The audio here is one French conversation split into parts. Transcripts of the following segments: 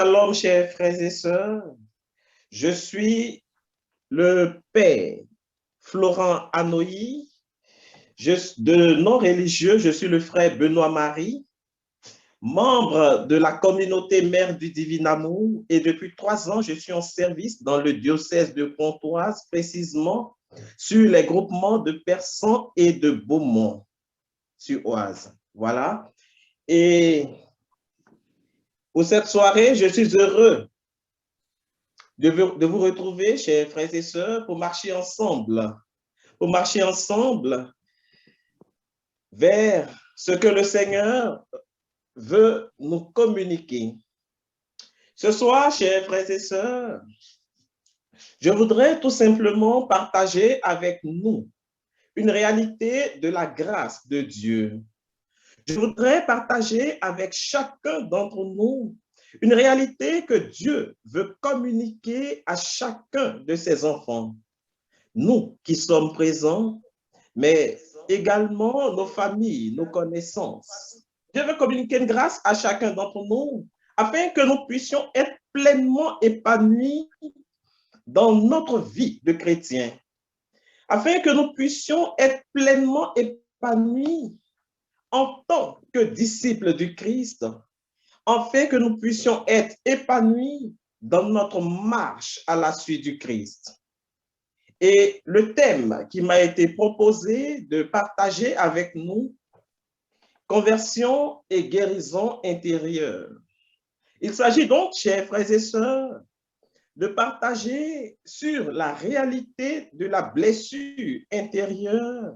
Shalom, chers frères et sœurs. Je suis le père Florent Anoï. De nom religieux, je suis le frère Benoît-Marie, membre de la communauté Mère du Divin Amour, et depuis 3 ans, je suis en service dans le diocèse de Pontoise, précisément sur les groupements de Persan et de Beaumont sur Oise. Voilà. Et pour cette soirée, je suis heureux de vous retrouver, chers frères et sœurs, pour marcher ensemble vers ce que le Seigneur veut nous communiquer. Ce soir, chers frères et sœurs, je voudrais tout simplement partager avec nous une réalité de la grâce de Dieu. Je voudrais partager avec chacun d'entre nous une réalité que Dieu veut communiquer à chacun de ses enfants. Nous qui sommes présents, mais également nos familles, nos connaissances. Dieu veut communiquer une grâce à chacun d'entre nous afin que nous puissions être pleinement épanouis dans notre vie de chrétien, afin que nous puissions être pleinement épanouis en tant que disciples du Christ, afin que nous puissions être épanouis dans notre marche à la suite du Christ. Et le thème qui m'a été proposé de partager avec nous, conversion et guérison intérieure. Il s'agit donc, chers frères et sœurs, de partager sur la réalité de la blessure intérieure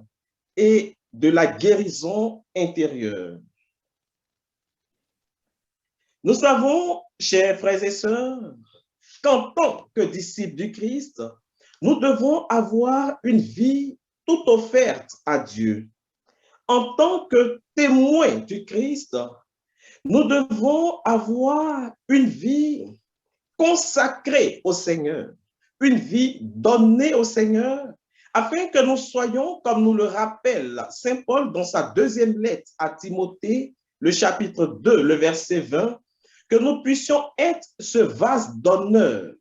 et de la guérison intérieure. Nous savons, chers frères et sœurs, qu'en tant que disciples du Christ, nous devons avoir une vie toute offerte à Dieu. En tant que témoins du Christ, nous devons avoir une vie consacrée au Seigneur, une vie donnée au Seigneur, afin que nous soyons, comme nous le rappelle Saint Paul dans sa 2e lettre à Timothée, le chapitre 2, le verset 20, que nous puissions être ce vase d'honneur,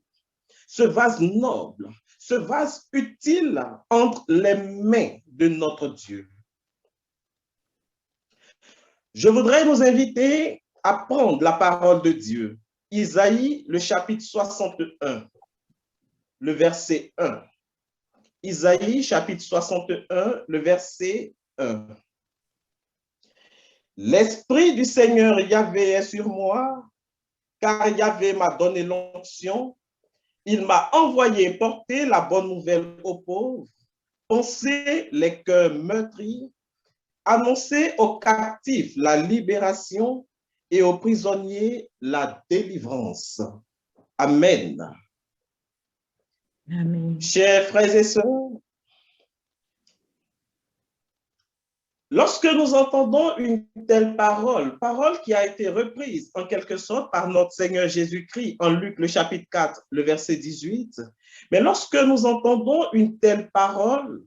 ce vase noble, ce vase utile entre les mains de notre Dieu. Je voudrais nous inviter à prendre la parole de Dieu. Isaïe, le chapitre 61, le verset 1. Isaïe, chapitre 61, le verset 1. L'Esprit du Seigneur Yahvé est sur moi, car Yahvé m'a donné l'onction. Il m'a envoyé porter la bonne nouvelle aux pauvres, panser les cœurs meurtris, annoncer aux captifs la libération et aux prisonniers la délivrance. Amen. Amen. Chers frères et sœurs, lorsque nous entendons une telle parole qui a été reprise en quelque sorte par notre Seigneur Jésus-Christ en Luc le chapitre 4, le verset 18, mais lorsque nous entendons une telle parole,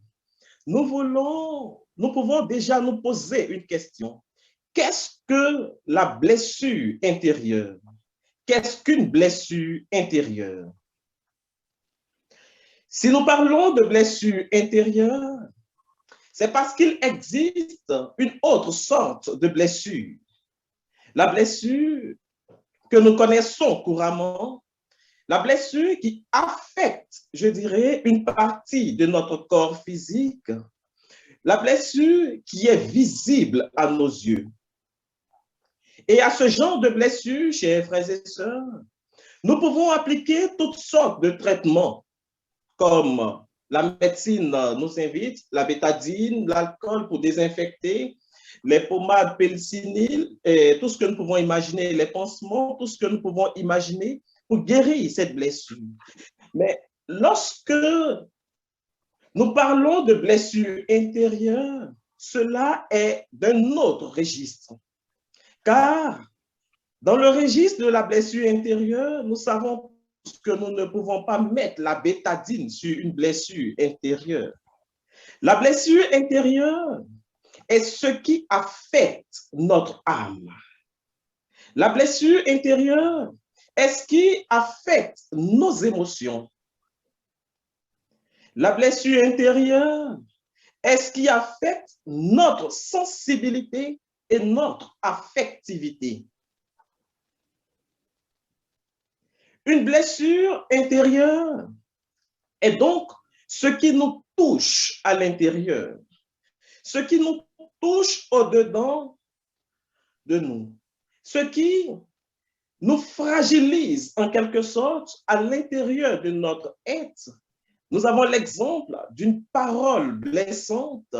nous pouvons déjà nous poser une question. Qu'est-ce que la blessure intérieure? Qu'est-ce qu'une blessure intérieure? Si nous parlons de blessure intérieure, c'est parce qu'il existe une autre sorte de blessure. La blessure que nous connaissons couramment, la blessure qui affecte, je dirais, une partie de notre corps physique, la blessure qui est visible à nos yeux. Et à ce genre de blessure, chers frères et sœurs, nous pouvons appliquer toutes sortes de traitements, comme la médecine nous invite, la bétadine, l'alcool pour désinfecter, les pommades pénicilline, et tout ce que nous pouvons imaginer, les pansements, tout ce que nous pouvons imaginer pour guérir cette blessure. Mais lorsque nous parlons de blessure intérieure, cela est d'un autre registre. Car dans le registre de la blessure intérieure, nous savons que nous ne pouvons pas mettre la bétadine sur une blessure intérieure. La blessure intérieure est ce qui affecte notre âme. La blessure intérieure est-ce qui affecte nos émotions? La blessure intérieure, est-ce qui affecte notre sensibilité et notre affectivité? Une blessure intérieure est donc ce qui nous touche à l'intérieur, ce qui nous touche au-dedans de nous, ce qui nous fragilise en quelque sorte à l'intérieur de notre être. Nous avons l'exemple d'une parole blessante,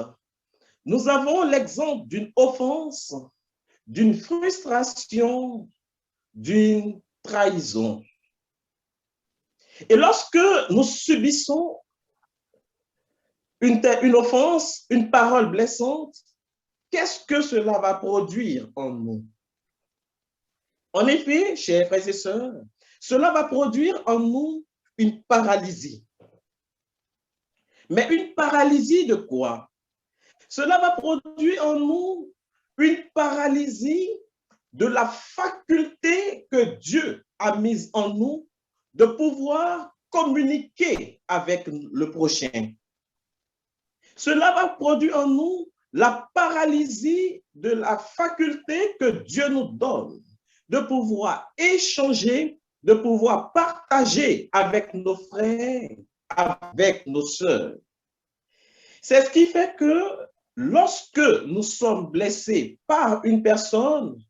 nous avons l'exemple d'une offense, d'une frustration, d'une trahison. Et lorsque nous subissons une offense, une parole blessante, qu'est-ce que cela va produire en nous? En effet, chers frères et sœurs, cela va produire en nous une paralysie. Mais une paralysie de quoi? Cela va produire en nous une paralysie de la faculté que Dieu a mise en nous de pouvoir communiquer avec le prochain. Cela va produire en nous la paralysie de la faculté que Dieu nous donne de pouvoir échanger, de pouvoir partager avec nos frères, avec nos sœurs. C'est ce qui fait que lorsque nous sommes blessés par une personne,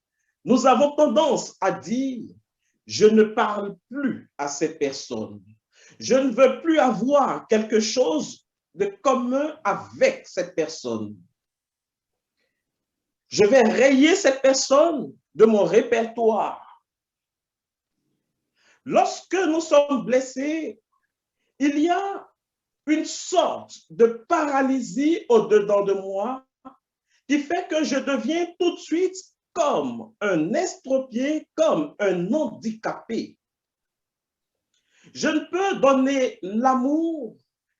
nous avons tendance à dire, je ne parle plus à cette personne. Je ne veux plus avoir quelque chose de commun avec cette personne. Je vais rayer cette personne de mon répertoire. Lorsque nous sommes blessés, il y a une sorte de paralysie au-dedans de moi qui fait que je deviens tout de suite comme un estropié, comme un handicapé. Je ne peux donner l'amour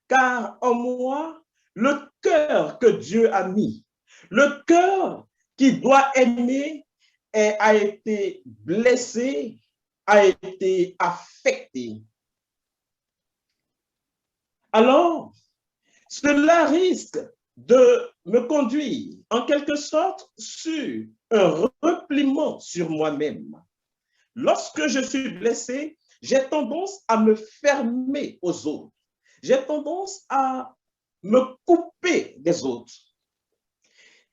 car en moi, le cœur que Dieu a mis, le cœur qui doit aimer a été blessé, a été affecté. Alors, cela risque de me conduire en quelque sorte sur un repliement sur moi-même. Lorsque je suis blessé, j'ai tendance à me fermer aux autres. J'ai tendance à me couper des autres.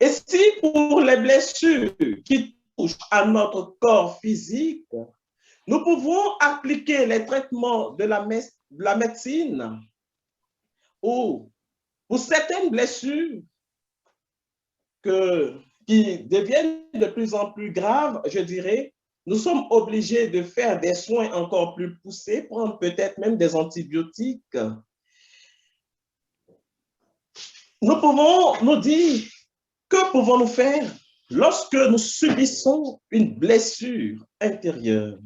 Et si pour les blessures qui touchent à notre corps physique, nous pouvons appliquer les traitements de la médecine ou pour certaines blessures qui deviennent de plus en plus graves, je dirais, nous sommes obligés de faire des soins encore plus poussés, prendre peut-être même des antibiotiques. Nous pouvons nous dire, que pouvons-nous faire lorsque nous subissons une blessure intérieure?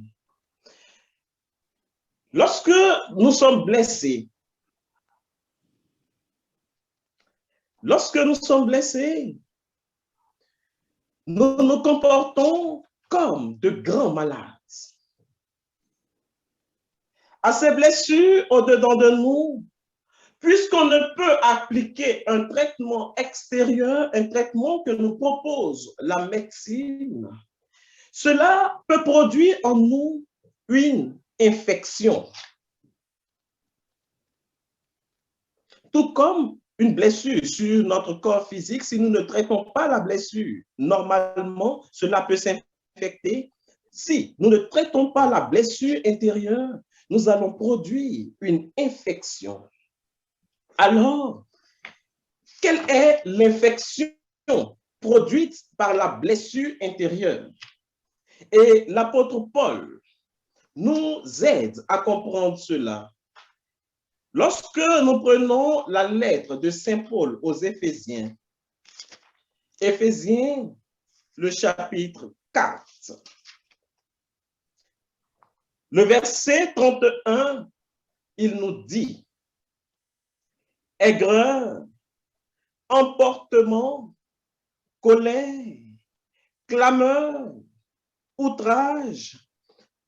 Lorsque nous sommes blessés, nous nous comportons comme de grands malades. À ces blessures au-dedans de nous, puisqu'on ne peut appliquer un traitement extérieur, un traitement que nous propose la médecine, cela peut produire en nous une infection. Tout comme une blessure sur notre corps physique, si nous ne traitons pas la blessure, normalement, cela peut s'infecter. Si nous ne traitons pas la blessure intérieure, nous allons produire une infection. Alors, quelle est l'infection produite par la blessure intérieure? Et l'apôtre Paul nous aide à comprendre cela. Lorsque nous prenons la lettre de Saint Paul aux Éphésiens, Éphésiens, le chapitre 4, le verset 31, il nous dit, aigreur, emportement, colère, clameur, outrage,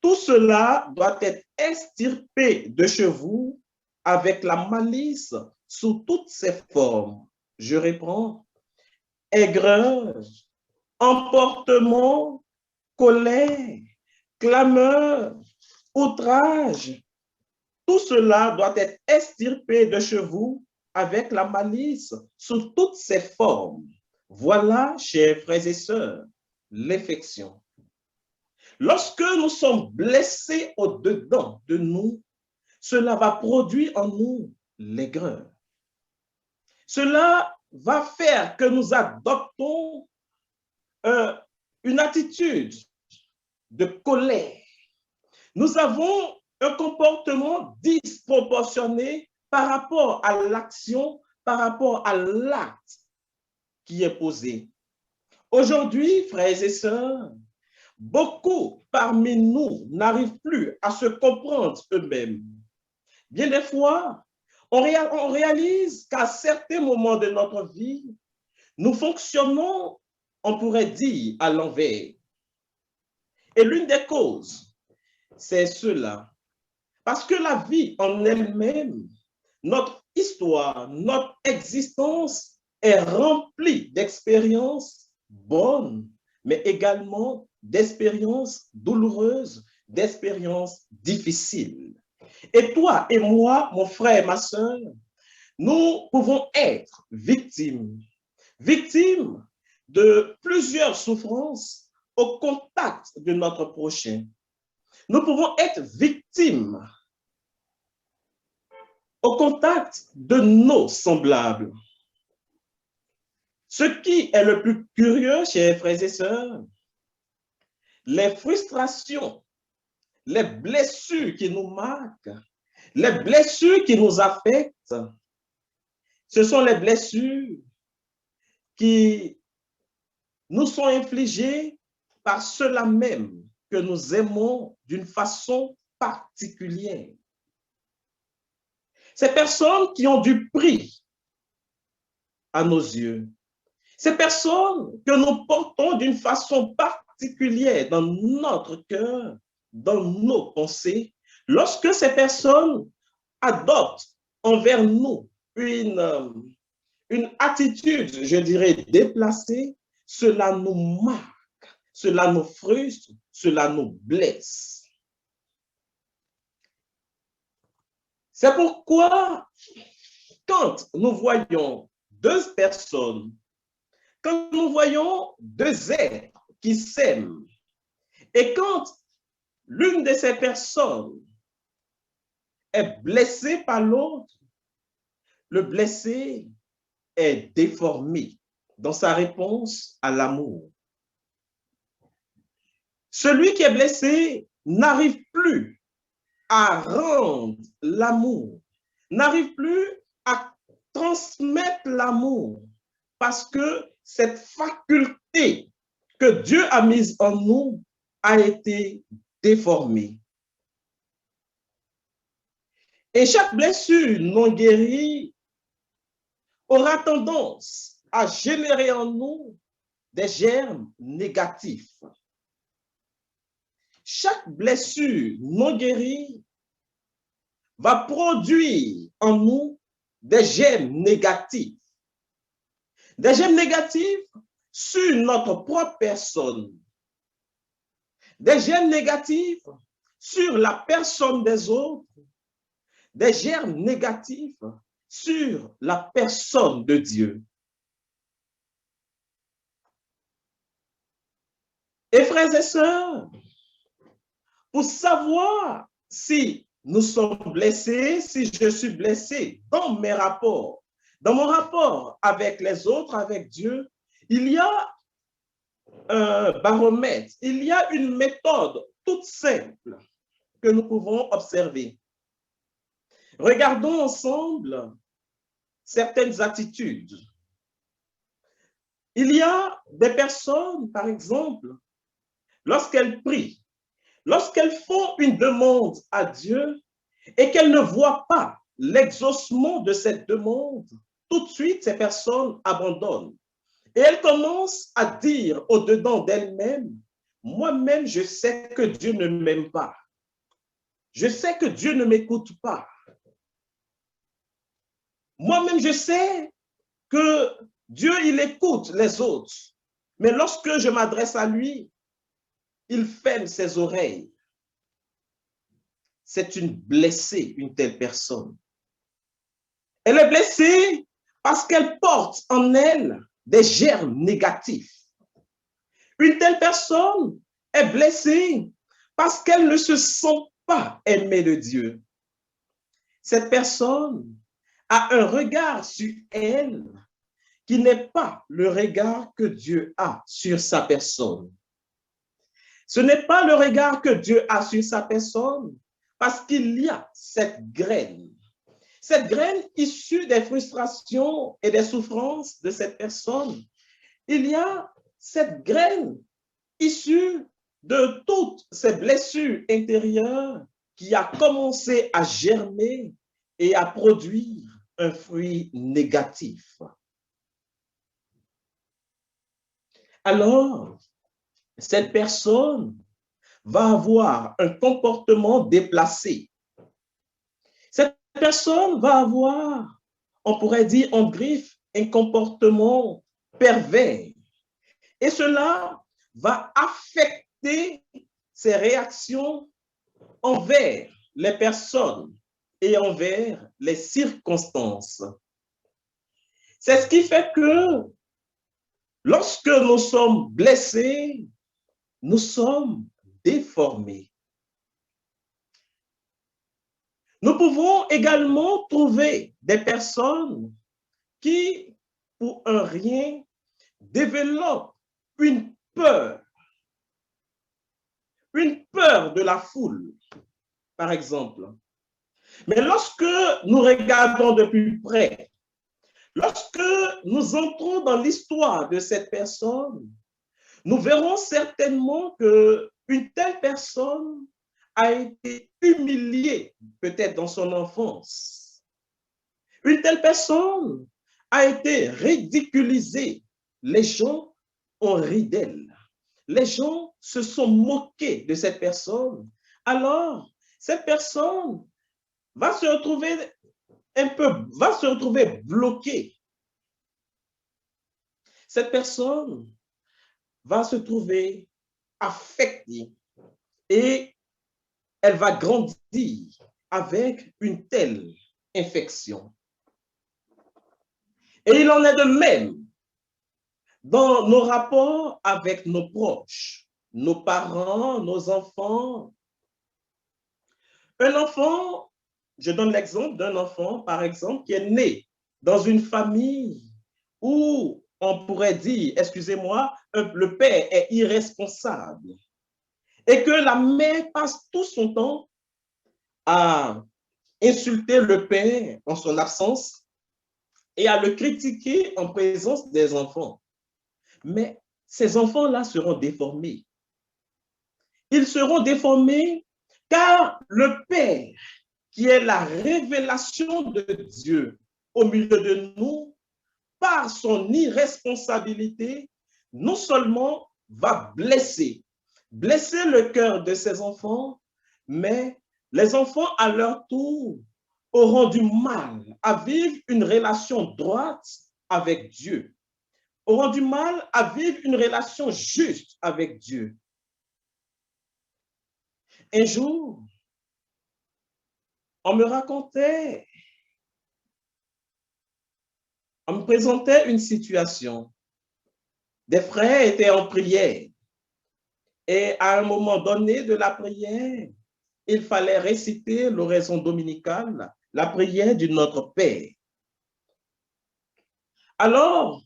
Tout cela doit être extirpé de chez vous avec la malice sous toutes ses formes. Je reprends. Aigreur, emportement, colère, clameur, outrage. Tout cela doit être extirpé de chez vous avec la malice sous toutes ses formes. Voilà, chers frères et sœurs, l'affection. Lorsque nous sommes blessés au-dedans de nous, cela va produire en nous l'aigreur. Cela va faire que nous adoptons une attitude de colère. Nous avons un comportement disproportionné par rapport à l'action, par rapport à l'acte qui est posé. Aujourd'hui, frères et sœurs, beaucoup parmi nous n'arrivent plus à se comprendre eux-mêmes. Bien des fois, on réalise qu'à certains moments de notre vie, nous fonctionnons, on pourrait dire, à l'envers. Et l'une des causes, c'est cela. Parce que la vie en elle-même, notre histoire, notre existence est remplie d'expériences bonnes, mais également d'expériences douloureuses, d'expériences difficiles. Et toi et moi, mon frère et ma soeur, nous pouvons être victimes de plusieurs souffrances au contact de notre prochain. Nous pouvons être victimes au contact de nos semblables. Ce qui est le plus curieux, chers frères et sœurs, les frustrations, les blessures qui nous marquent, les blessures qui nous affectent, ce sont les blessures qui nous sont infligées par ceux-là même que nous aimons d'une façon particulière. Ces personnes qui ont du prix à nos yeux, ces personnes que nous portons d'une façon particulière dans notre cœur, dans nos pensées, lorsque ces personnes adoptent envers nous une attitude, je dirais, déplacée, cela nous marque, cela nous frustre, cela nous blesse. C'est pourquoi, quand nous voyons deux personnes, quand nous voyons deux êtres qui s'aiment, et quand l'une de ces personnes est blessée par l'autre, le blessé est déformé dans sa réponse à l'amour. Celui qui est blessé n'arrive plus à rendre l'amour, n'arrive plus à transmettre l'amour parce que cette faculté que Dieu a mise en nous a été déformée. Et chaque blessure non guérie aura tendance à générer en nous des germes négatifs. Chaque blessure non guérie va produire en nous des germes négatifs. Des germes négatifs sur notre propre personne. Des germes négatifs sur la personne des autres. Des germes négatifs sur la personne de Dieu. Et frères et sœurs, pour savoir si nous sommes blessés, si je suis blessé dans mes rapports, dans mon rapport avec les autres, avec Dieu, il y a un baromètre, il y a une méthode toute simple que nous pouvons observer. Regardons ensemble certaines attitudes. Il y a des personnes, par exemple, lorsqu'elles prient, lorsqu'elles font une demande à Dieu et qu'elles ne voient pas l'exaucement de cette demande, tout de suite, ces personnes abandonnent. Et elles commencent à dire au-dedans d'elles-mêmes, moi-même, je sais que Dieu ne m'aime pas. Je sais que Dieu ne m'écoute pas. Moi-même, je sais que Dieu, il écoute les autres. Mais lorsque je m'adresse à lui, il ferme ses oreilles. C'est une blessée, une telle personne. Elle est blessée parce qu'elle porte en elle des germes négatifs. Une telle personne est blessée parce qu'elle ne se sent pas aimée de Dieu. Cette personne a un regard sur elle qui n'est pas le regard que Dieu a sur sa personne. Ce n'est pas le regard que Dieu a sur sa personne parce qu'il y a cette graine. Cette graine issue des frustrations et des souffrances de cette personne. Il y a cette graine issue de toutes ces blessures intérieures qui a commencé à germer et à produire un fruit négatif. Alors, cette personne va avoir un comportement déplacé. Cette personne va avoir, on pourrait dire en griffe, un comportement pervers. Et cela va affecter ses réactions envers les personnes et envers les circonstances. C'est ce qui fait que lorsque nous sommes blessés, nous sommes déformés. Nous pouvons également trouver des personnes qui, pour un rien, développent une peur de la foule, par exemple. Mais lorsque nous regardons de plus près, lorsque nous entrons dans l'histoire de cette personne, nous verrons certainement qu'une telle personne a été humiliée peut-être dans son enfance. Une telle personne a été ridiculisée. Les gens ont ri d'elle. Les gens se sont moqués de cette personne. Alors, cette personne va se retrouver bloquée. Cette personne va se trouver affectée et elle va grandir avec une telle infection. Et il en est de même dans nos rapports avec nos proches, nos parents, nos enfants. Un enfant, je donne l'exemple d'un enfant, par exemple, qui est né dans une famille où on pourrait dire, excusez-moi, le père est irresponsable et que la mère passe tout son temps à insulter le père en son absence et à le critiquer en présence des enfants. Mais ces enfants-là seront déformés. Ils seront déformés car le Père, qui est la révélation de Dieu au milieu de nous, par son irresponsabilité, non seulement va blesser le cœur de ses enfants, mais les enfants, à leur tour, auront du mal à vivre une relation droite avec Dieu, auront du mal à vivre une relation juste avec Dieu. Un jour, on me racontait, on me présentait une situation. Des frères étaient en prière et à un moment donné de la prière, il fallait réciter l'oraison dominicale, la prière du Notre Père. Alors,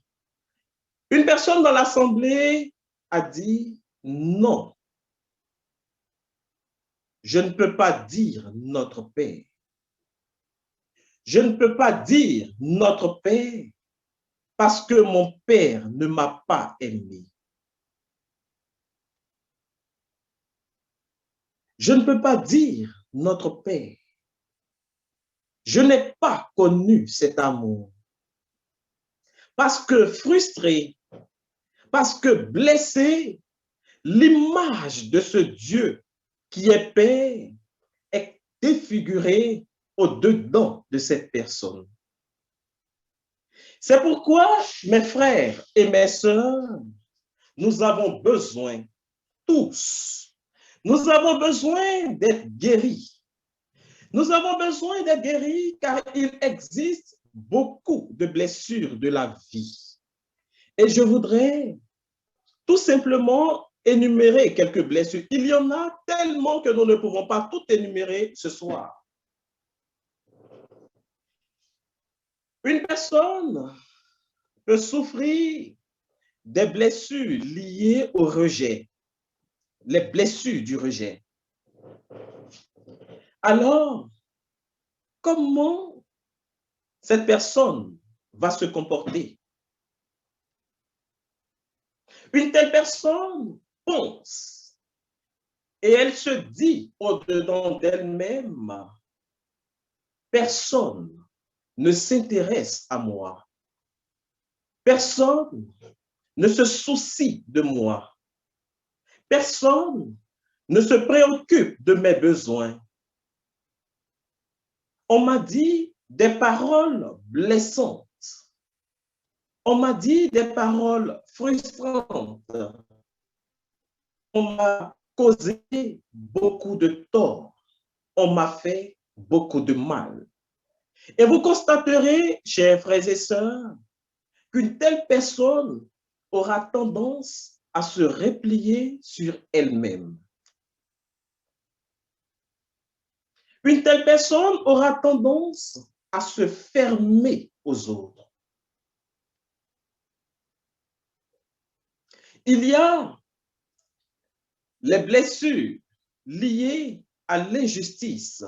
une personne dans l'assemblée a dit non, je ne peux pas dire Notre Père. Je ne peux pas dire Notre Père parce que mon Père ne m'a pas aimé. Je ne peux pas dire Notre Père. Je n'ai pas connu cet amour. Parce que frustré, parce que blessé, l'image de ce Dieu qui est Père est défigurée au-dedans de cette personne. C'est pourquoi, mes frères et mes sœurs, nous avons besoin, tous, nous avons besoin d'être guéris. Nous avons besoin d'être guéris car il existe beaucoup de blessures de la vie. Et je voudrais tout simplement énumérer quelques blessures. Il y en a tellement que nous ne pouvons pas tout énumérer ce soir. Une personne peut souffrir des blessures liées au rejet, les blessures du rejet. Alors, comment cette personne va se comporter? Une telle personne pense et elle se dit au-dedans d'elle-même, personne ne s'intéresse à moi. Personne ne se soucie de moi. Personne ne se préoccupe de mes besoins. On m'a dit des paroles blessantes. On m'a dit des paroles frustrantes. On m'a causé beaucoup de tort. On m'a fait beaucoup de mal. Et vous constaterez, chers frères et sœurs, qu'une telle personne aura tendance à se replier sur elle-même. Une telle personne aura tendance à se fermer aux autres. Il y a les blessures liées à l'injustice.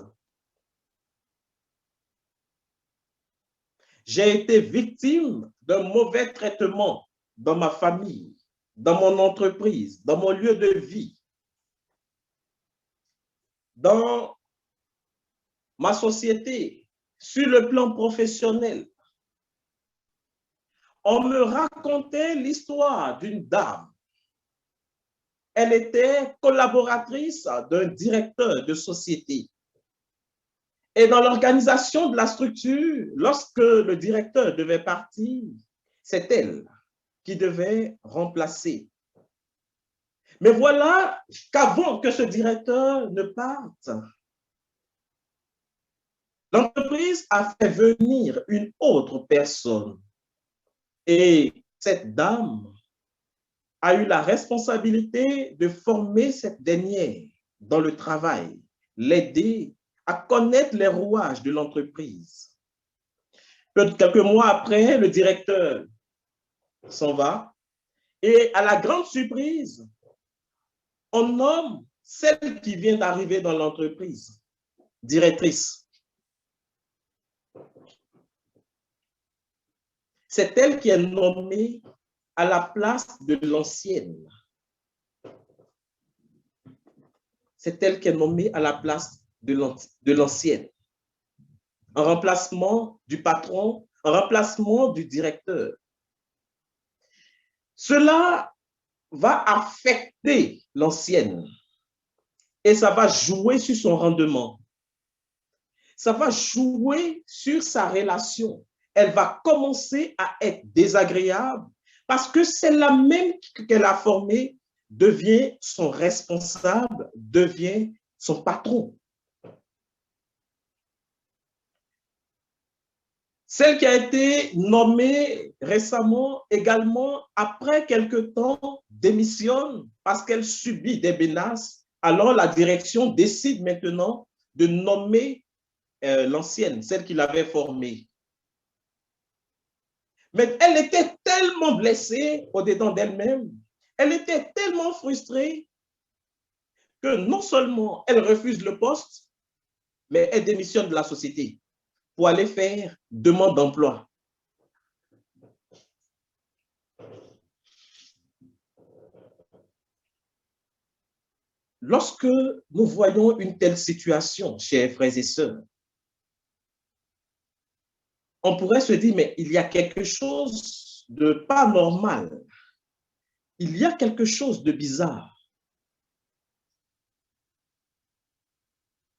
J'ai été victime d'un mauvais traitement dans ma famille, dans mon entreprise, dans mon lieu de vie, dans ma société, sur le plan professionnel. On me racontait l'histoire d'une dame. Elle était collaboratrice d'un directeur de société. Et dans l'organisation de la structure, lorsque le directeur devait partir, c'est elle qui devait remplacer. Mais voilà qu'avant que ce directeur ne parte, l'entreprise a fait venir une autre personne. Et cette dame a eu la responsabilité de former cette dernière dans le travail, l'aider à connaître les rouages de l'entreprise. Quelques mois après, le directeur s'en va et à la grande surprise, on nomme celle qui vient d'arriver dans l'entreprise, directrice. C'est elle qui est nommée à la place de l'ancienne. C'est elle qui est nommée à la place de l'ancienne. En remplacement du patron, en remplacement du directeur. Cela va affecter l'ancienne et ça va jouer sur son rendement. Ça va jouer sur sa relation. Elle va commencer à être désagréable parce que c'est la même qu'elle a formée devient son responsable, devient son patron. Celle qui a été nommée récemment également, après quelque temps, démissionne parce qu'elle subit des menaces. Alors la direction décide maintenant de nommer l'ancienne, celle qui l'avait formée. Mais elle était tellement blessée au-dedans d'elle-même, elle était tellement frustrée que non seulement elle refuse le poste, mais elle démissionne de la société pour aller faire demande d'emploi. Lorsque nous voyons une telle situation, chers frères et sœurs, on pourrait se dire, mais il y a quelque chose de pas normal. Il y a quelque chose de bizarre.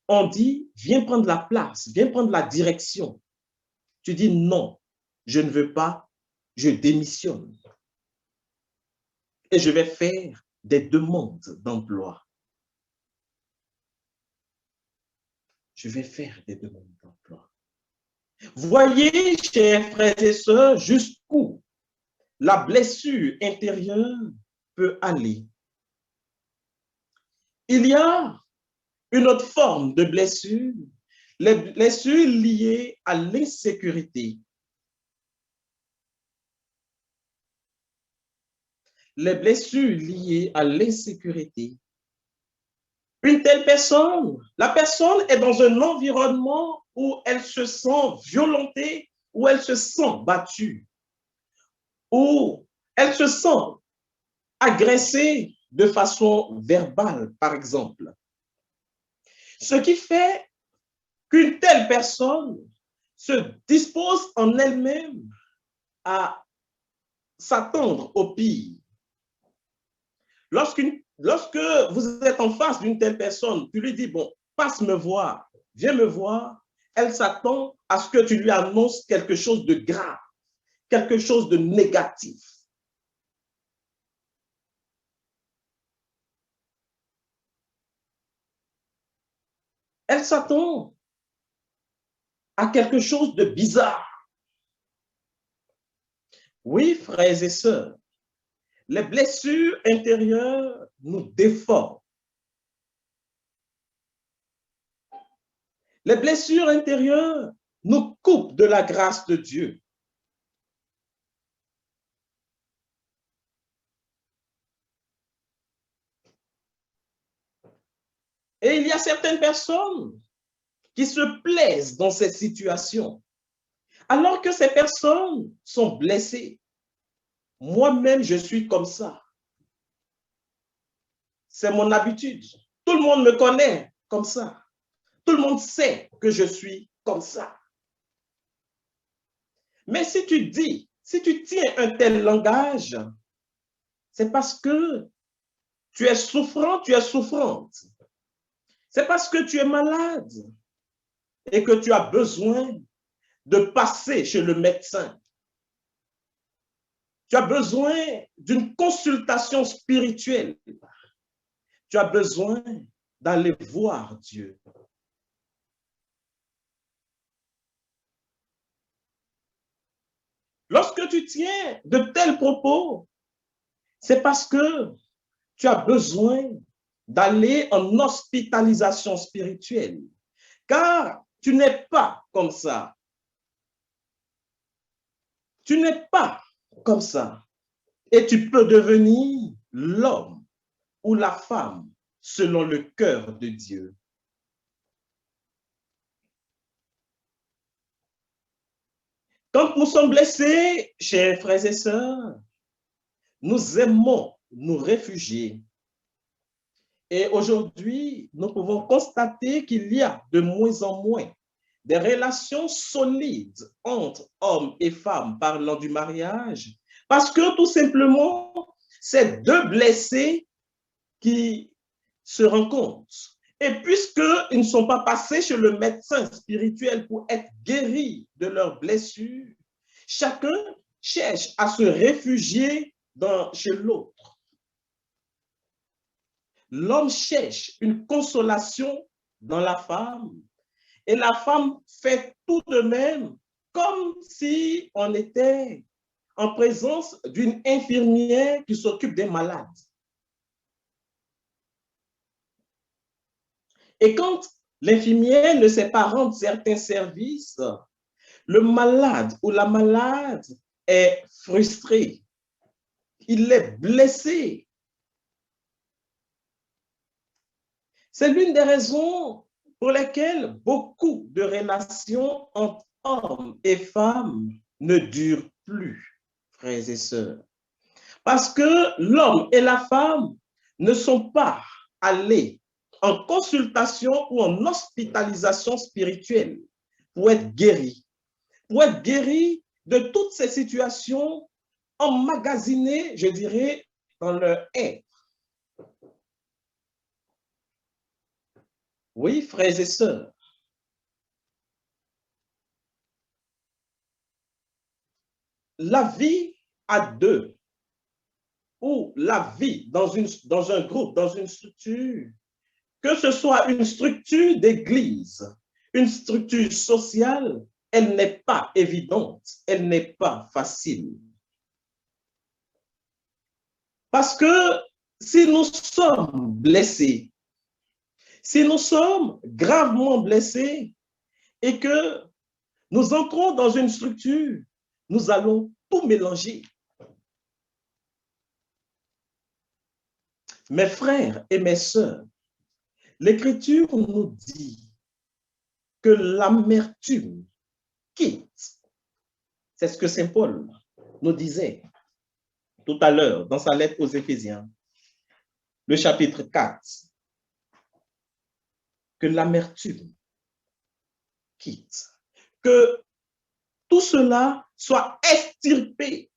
on dit, viens prendre la place, viens prendre la direction. Tu dis non, je ne veux pas, je démissionne. Et je vais faire des demandes d'emploi. Je vais faire des demandes d'emploi. Voyez, chers frères et sœurs, jusqu'où la blessure intérieure peut aller. Il y a une autre forme de blessure, les blessures liées à l'insécurité. Les blessures liées à l'insécurité. Une telle personne, la personne est dans un environnement où elle se sent violentée, où elle se sent battue, où elle se sent agressée de façon verbale, par exemple. Ce qui fait qu'une telle personne se dispose en elle-même à s'attendre au pire. Lorsque vous êtes en face d'une telle personne, tu lui dis, bon, passe me voir, viens me voir, elle s'attend à ce que tu lui annonces quelque chose de grave, quelque chose de négatif. Elle s'attend à quelque chose de bizarre. Oui, frères et sœurs, les blessures intérieures nous déforment. Les blessures intérieures nous coupent de la grâce de Dieu. Et il y a certaines personnes qui se plaisent dans cette situation, alors que ces personnes sont blessées. Moi-même, je suis comme ça. C'est mon habitude. Tout le monde me connaît comme ça. Tout le monde sait que je suis comme ça. Mais si tu dis, si tu tiens un tel langage, c'est parce que tu es souffrant, tu es souffrante. C'est parce que tu es malade et que tu as besoin de passer chez le médecin. Tu as besoin d'une consultation spirituelle. Tu as besoin d'aller voir Dieu. Lorsque tu tiens de tels propos, c'est parce que tu as besoin d'aller en hospitalisation spirituelle. Car tu n'es pas comme ça. Tu n'es pas comme ça. Et tu peux devenir l'homme ou la femme selon le cœur de Dieu. Quand nous sommes blessés, chers frères et sœurs, nous aimons nous réfugier. Et aujourd'hui, nous pouvons constater qu'il y a de moins en moins des relations solides entre hommes et femmes parlant du mariage, parce que tout simplement, c'est deux blessés qui se rencontrent. Et puisqu'ils ne sont pas passés chez le médecin spirituel pour être guéris de leurs blessures, chacun cherche à se réfugier chez l'autre. L'homme cherche une consolation dans la femme et la femme fait tout de même comme si on était en présence d'une infirmière qui s'occupe des malades. Et quand l'infirmière ne sait pas rendre certains services, le malade ou la malade est frustré. Il est blessé. C'est l'une des raisons pour lesquelles beaucoup de relations entre hommes et femmes ne durent plus, frères et sœurs. Parce que l'homme et la femme ne sont pas allés en consultation ou en hospitalisation spirituelle pour être guéris. Pour être guéris de toutes ces situations emmagasinées, je dirais, dans leur être. Oui, frères et sœurs. La vie à deux, ou la vie dans un groupe, dans une structure, que ce soit une structure d'église, une structure sociale, elle n'est pas évidente, elle n'est pas facile. Parce que si nous sommes blessés, si nous sommes gravement blessés et que nous entrons dans une structure, nous allons tout mélanger. Mes frères et mes sœurs, l'Écriture nous dit que l'amertume quitte. C'est ce que Saint Paul nous disait tout à l'heure dans sa lettre aux Éphésiens, le chapitre 4, que l'amertume quitte, que tout cela soit extirpé.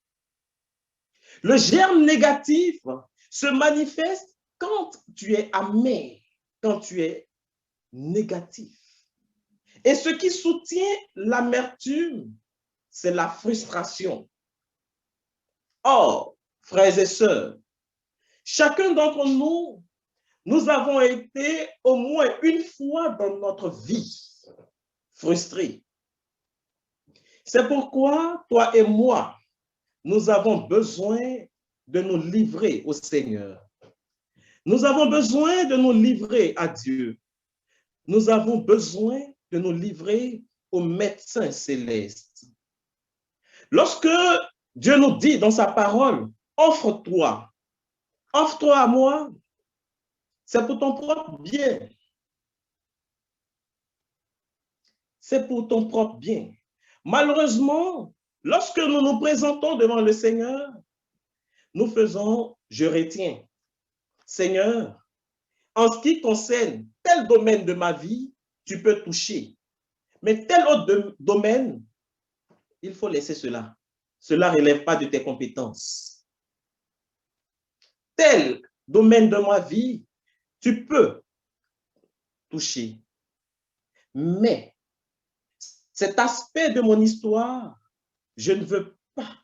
Le germe négatif se manifeste quand tu es amer, quand tu es négatif. Et ce qui soutient l'amertume, c'est la frustration. Or, frères et sœurs, chacun d'entre nous, nous avons été au moins une fois dans notre vie frustrés. C'est pourquoi toi et moi, nous avons besoin de nous livrer au Seigneur. Nous avons besoin de nous livrer à Dieu. Nous avons besoin de nous livrer au médecin céleste. Lorsque Dieu nous dit dans sa parole, offre-toi à moi, c'est pour ton propre bien. C'est pour ton propre bien. Malheureusement, lorsque nous nous présentons devant le Seigneur, nous faisons, je retiens, Seigneur, en ce qui concerne tel domaine de ma vie, tu peux toucher. Mais tel autre domaine, il faut laisser cela. Cela ne relève pas de tes compétences. Tel domaine de ma vie, tu peux toucher. Mais cet aspect de mon histoire, je ne veux pas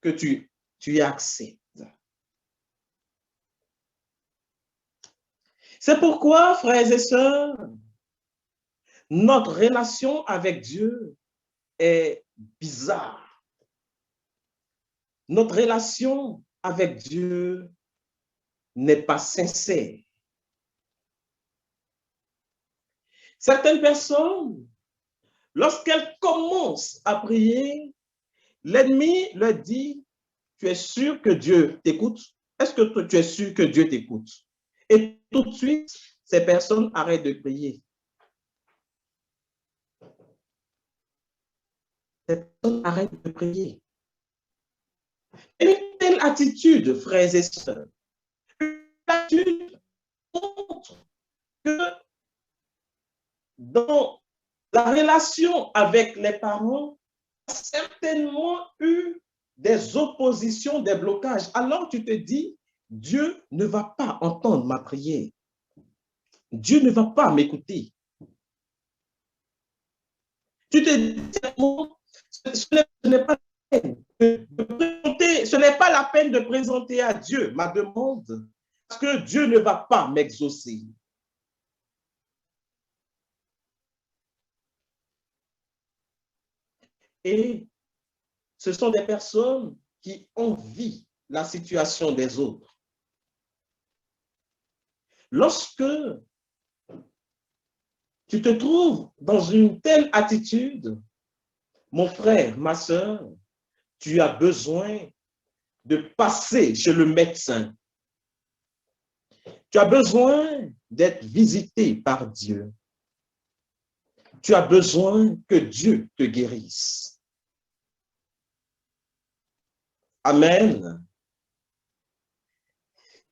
que tu y acceptes. C'est pourquoi, frères et sœurs, notre relation avec Dieu est bizarre. Notre relation avec Dieu n'est pas sincère. Certaines personnes, lorsqu'elles commencent à prier, l'ennemi leur dit, tu es sûr que Dieu t'écoute? Est-ce que tu es sûr que Dieu t'écoute? Et tout de suite, ces personnes arrêtent de prier. Ces personnes arrêtent de prier. Et une telle attitude, frères et sœurs, une attitude montre que dans la relation avec les parents, il y a certainement eu des oppositions, des blocages. Alors tu te dis, Dieu ne va pas entendre ma prière. Dieu ne va pas m'écouter. Tu te dis, ce n'est pas la peine de présenter, ce n'est pas la peine de présenter à Dieu ma demande, parce que Dieu ne va pas m'exaucer. Et ce sont des personnes qui envient la situation des autres. Lorsque tu te trouves dans une telle attitude, mon frère, ma soeur, tu as besoin de passer chez le médecin. Tu as besoin d'être visité par Dieu. Tu as besoin que Dieu te guérisse. Amen.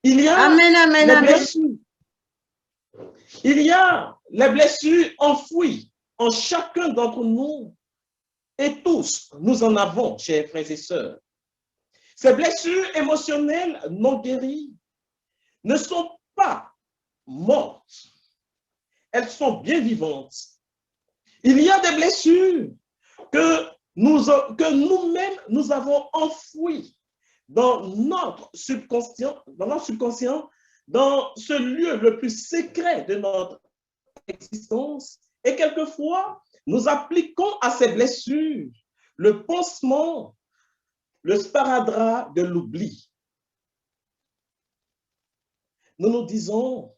Il y a les blessures. Il y a les blessures enfouies en chacun d'entre nous. Et tous, nous en avons, chers frères et sœurs. Ces blessures émotionnelles non guéries ne sont pas mortes. elles sont bien vivantes. Il y a des blessures que nous-mêmes, nous avons enfouies dans notre subconscient, dans ce lieu le plus secret de notre existence. Et quelquefois, nous appliquons à ces blessures le pansement, le sparadrap de l'oubli. Nous nous disons,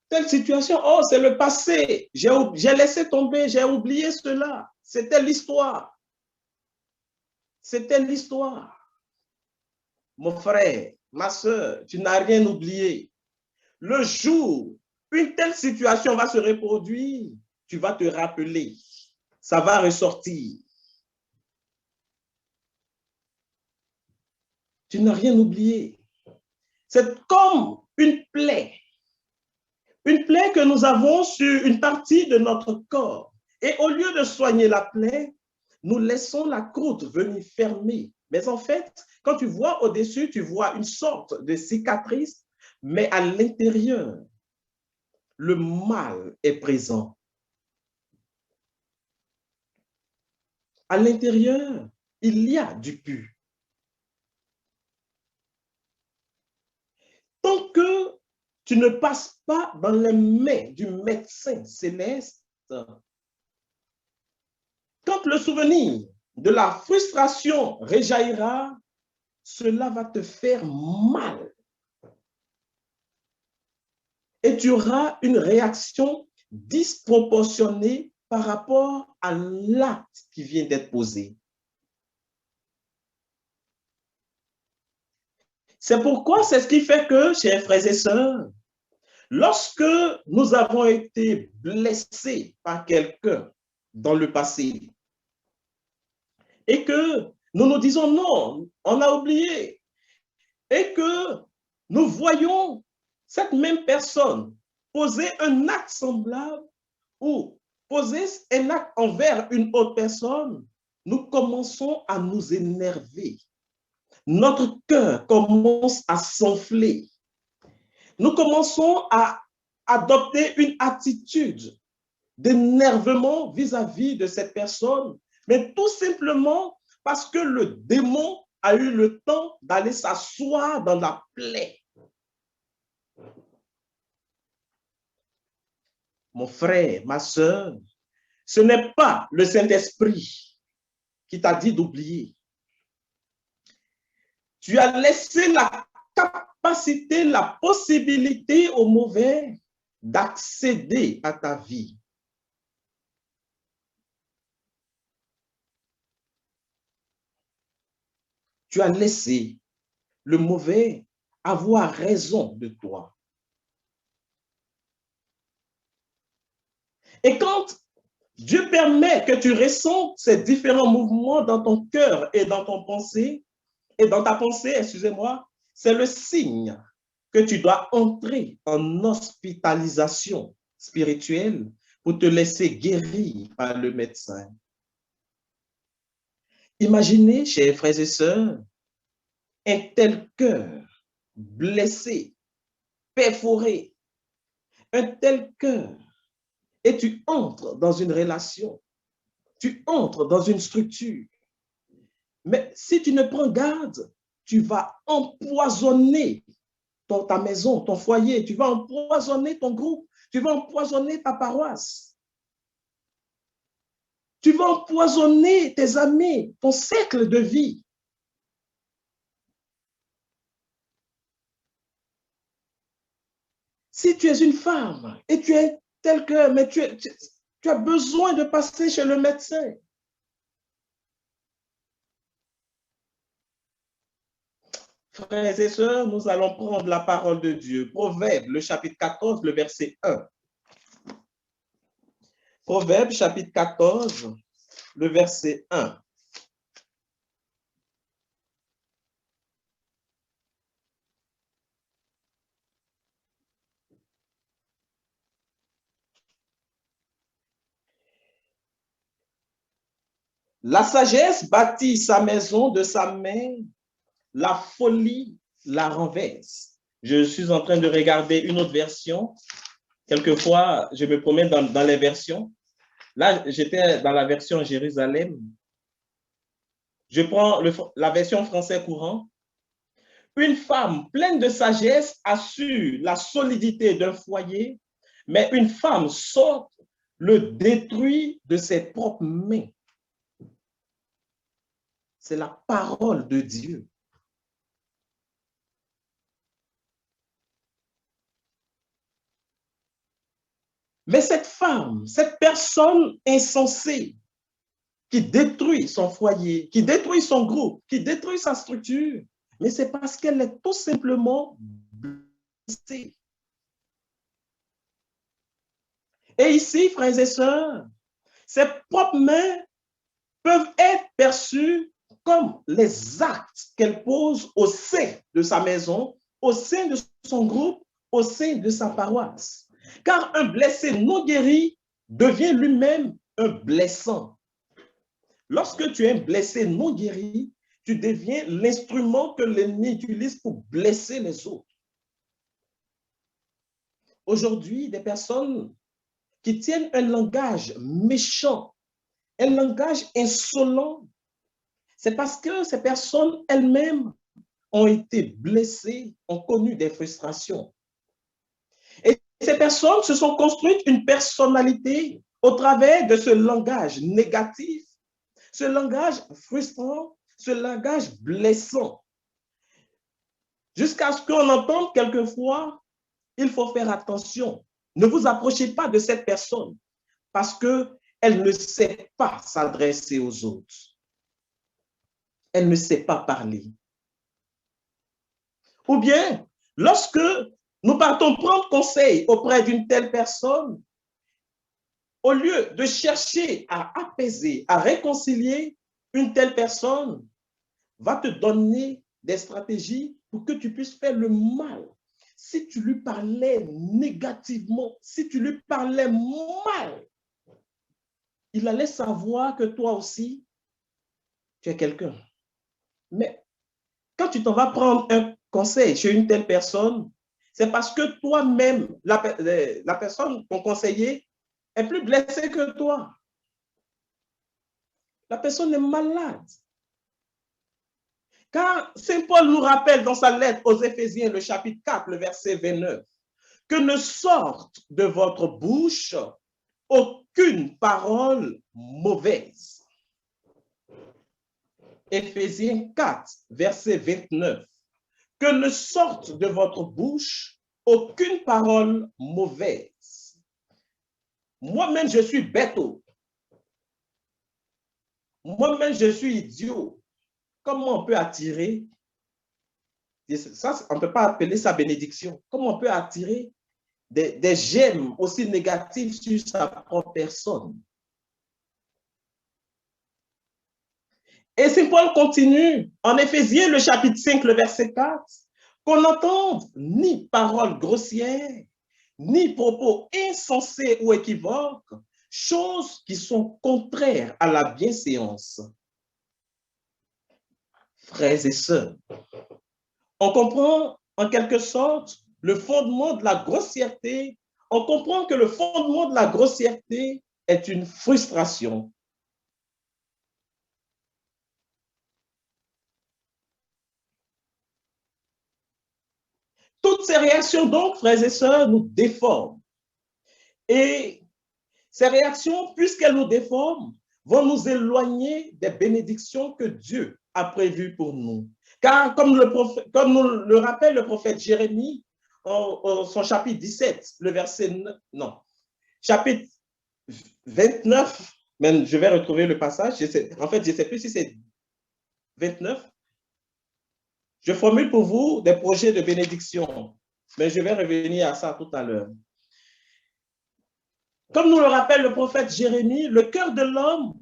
telle situation, oh, c'est le passé, j'ai laissé tomber, j'ai oublié cela, c'était l'histoire. C'était l'histoire. Mon frère, ma soeur, tu n'as rien oublié. Le jour, une telle situation va se reproduire, tu vas te rappeler, ça va ressortir. Tu n'as rien oublié. C'est comme une plaie que nous avons sur une partie de notre corps. Et au lieu de soigner la plaie, nous laissons la croûte venir fermer. Mais en fait, quand tu vois au-dessus, tu vois une sorte de cicatrice, mais à l'intérieur, le mal est présent. À l'intérieur, il y a du pu. Tant que tu ne passes pas dans les mains du médecin céleste, quand le souvenir de la frustration rejaillira, cela va te faire mal. Et tu auras une réaction disproportionnée par rapport à l'acte qui vient d'être posé. C'est pourquoi c'est ce qui fait que, chers frères et sœurs, lorsque nous avons été blessés par quelqu'un dans le passé et que nous nous disons non, on a oublié, et que nous voyons cette même personne poser un acte semblable ou poser un acte envers une autre personne, nous commençons à nous énerver. Notre cœur commence à s'enfler. Nous commençons à adopter une attitude d'énervement vis-à-vis de cette personne, mais tout simplement parce que le démon a eu le temps d'aller s'asseoir dans la plaie. Mon frère, ma soeur, ce n'est pas le Saint-Esprit qui t'a dit d'oublier. Tu as laissé la capacité, la possibilité au mauvais d'accéder à ta vie. Tu as laissé le mauvais avoir raison de toi. Et quand Dieu permet que tu ressentes ces différents mouvements dans ton cœur et dans ton pensée, et dans ta pensée, excusez-moi, c'est le signe que tu dois entrer en hospitalisation spirituelle pour te laisser guérir par le médecin. Imaginez, chers frères et sœurs, un tel cœur blessé, perforé, un tel cœur, et tu entres dans une relation, tu entres dans une structure. Mais si tu ne prends garde, tu vas empoisonner ta maison, ton foyer, tu vas empoisonner ton groupe, tu vas empoisonner ta paroisse. Tu vas empoisonner tes amis, ton cercle de vie. Si tu es une femme et tu es tel que, mais tu as besoin de passer chez le médecin. Frères et sœurs, nous allons prendre la parole de Dieu. Proverbe, le chapitre 14, le verset 1. Proverbe, chapitre 14, le verset 1. La sagesse bâtit sa maison de sa main, la folie la renverse. Je suis en train de regarder une autre version. quelquefois, je me promène dans les versions. Là, j'étais dans la version Jérusalem. Je prends la version français courant. Une femme pleine de sagesse assure la solidité d'un foyer, mais une femme sotte le détruit de ses propres mains. C'est la parole de Dieu. Mais cette femme, cette personne insensée qui détruit son foyer, qui détruit son groupe, qui détruit sa structure, mais c'est parce qu'elle est tout simplement blessée. Et ici, frères et sœurs, ses propres mains peuvent être perçues comme les actes qu'elle pose au sein de sa maison, au sein de son groupe, au sein de sa paroisse. Car un blessé non guéri devient lui-même un blessant. Lorsque tu es un blessé non guéri, tu deviens l'instrument que l'ennemi utilise pour blesser les autres. Aujourd'hui, des personnes qui tiennent un langage méchant, un langage insolent, c'est parce que ces personnes elles-mêmes ont été blessées, ont connu des frustrations. Et ces personnes se sont construites une personnalité au travers de ce langage négatif, ce langage frustrant, ce langage blessant. Jusqu'à ce qu'on entende quelquefois, il faut faire attention. Ne vous approchez pas de cette personne parce qu'elle ne sait pas s'adresser aux autres. Elle ne sait pas parler. Ou bien, lorsque nous partons prendre conseil auprès d'une telle personne, au lieu de chercher à apaiser, à réconcilier, une telle personne va te donner des stratégies pour que tu puisses faire le mal. Si tu lui parlais négativement, si tu lui parlais mal, il allait savoir que toi aussi, tu es quelqu'un. Mais quand tu t'en vas prendre un conseil chez une telle personne, c'est parce que toi-même, la personne, ton conseiller, est plus blessée que toi. La personne est malade. Car Saint Paul nous rappelle dans sa lettre aux Éphésiens, le chapitre 4, le verset 29, que ne sorte de votre bouche aucune parole mauvaise. Éphésiens 4, verset 29, que ne sorte de votre bouche aucune parole mauvaise. Moi-même, je suis bêteau. Moi-même, je suis idiot. Comment on peut attirer, ça, on ne peut pas appeler ça bénédiction, comment on peut attirer des gemmes aussi négatives sur sa propre personne? Et Saint Paul continue en Éphésiens, le chapitre 5, le verset 4, qu'on n'entende ni paroles grossières, ni propos insensés ou équivoques, choses qui sont contraires à la bienséance. Frères et sœurs, on comprend en quelque sorte le fondement de la grossièreté. On comprend que le fondement de la grossièreté est une frustration. Toutes ces réactions, donc, frères et sœurs, nous déforment. Et ces réactions, puisqu'elles nous déforment, vont nous éloigner des bénédictions que Dieu a prévues pour nous. Car comme nous le rappelle le prophète Jérémie, en son chapitre 17, le verset 9, non, chapitre 29, même je vais retrouver le passage, en fait, je ne sais plus si c'est 29. Je formule pour vous des projets de bénédiction, mais je vais revenir à ça tout à l'heure. Comme nous le rappelle le prophète Jérémie, le cœur de l'homme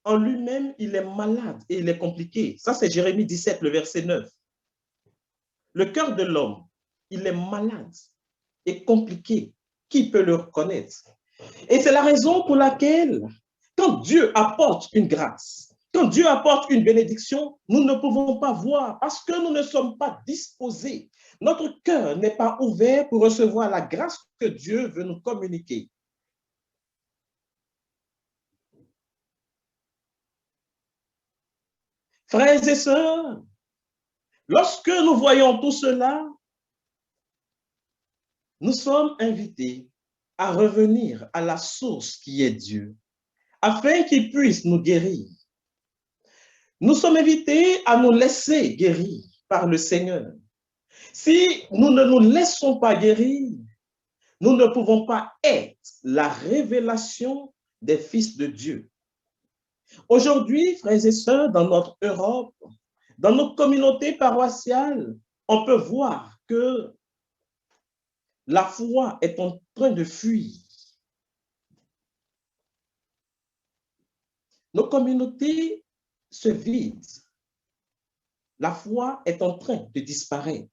en lui-même, il est malade et il est compliqué. Ça, c'est Jérémie 17, le verset 9. Le cœur de l'homme, il est malade et compliqué. Qui peut le reconnaître? Et c'est la raison pour laquelle, quand Dieu apporte une grâce, quand Dieu apporte une bénédiction, nous ne pouvons pas voir parce que nous ne sommes pas disposés. Notre cœur n'est pas ouvert pour recevoir la grâce que Dieu veut nous communiquer. Frères et sœurs, lorsque nous voyons tout cela, nous sommes invités à revenir à la source qui est Dieu, afin qu'il puisse nous guérir. Nous sommes invités à nous laisser guérir par le Seigneur. Si nous ne nous laissons pas guérir, nous ne pouvons pas être la révélation des fils de Dieu. Aujourd'hui, frères et sœurs, dans notre Europe, dans nos communautés paroissiales, on peut voir que la foi est en train de fuir. Nos communautés se vident. La foi est en train de disparaître.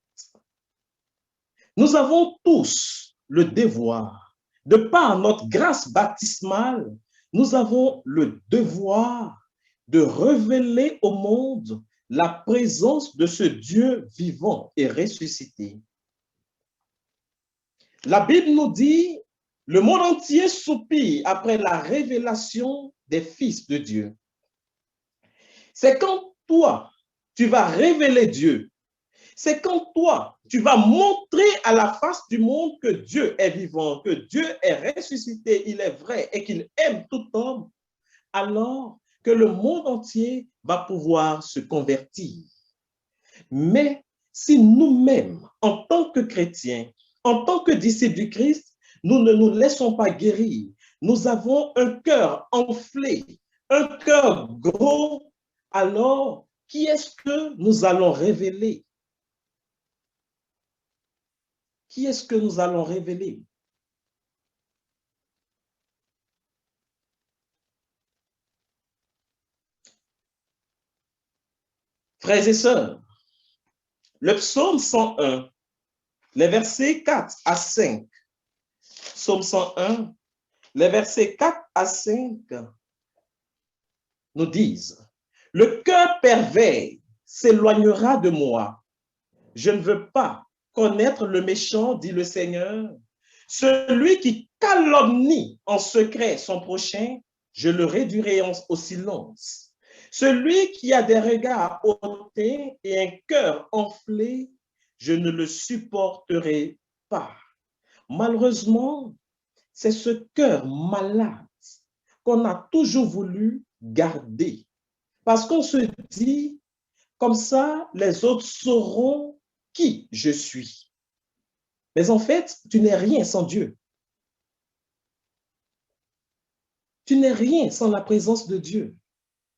Nous avons tous le devoir, de par notre grâce baptismale, nous avons le devoir de révéler au monde la présence de ce Dieu vivant et ressuscité. La Bible nous dit, le monde entier soupire après la révélation des fils de Dieu. C'est quand toi, tu vas révéler Dieu. C'est quand toi, tu vas montrer à la face du monde que Dieu est vivant, que Dieu est ressuscité, il est vrai et qu'il aime tout homme, alors que le monde entier va pouvoir se convertir. Mais si nous-mêmes, en tant que chrétiens, en tant que disciples du Christ, nous ne nous laissons pas guérir, nous avons un cœur enflé, un cœur gros, alors qui est-ce que nous allons révéler? Qui est-ce que nous allons révéler? Frères et sœurs, le psaume 101, les versets 4 à 5, psaume 101, les versets 4 à 5 nous disent, « Le cœur pervers s'éloignera de moi. Je ne veux pas connaître le méchant, dit le Seigneur. Celui qui calomnie en secret son prochain, je le réduirai au silence. Celui qui a des regards hautés et un cœur enflé, je ne le supporterai pas. » Malheureusement, c'est ce cœur malade qu'on a toujours voulu garder. Parce qu'on se dit, comme ça, les autres sauront qui je suis. Mais en fait, tu n'es rien sans Dieu. Tu n'es rien sans la présence de Dieu.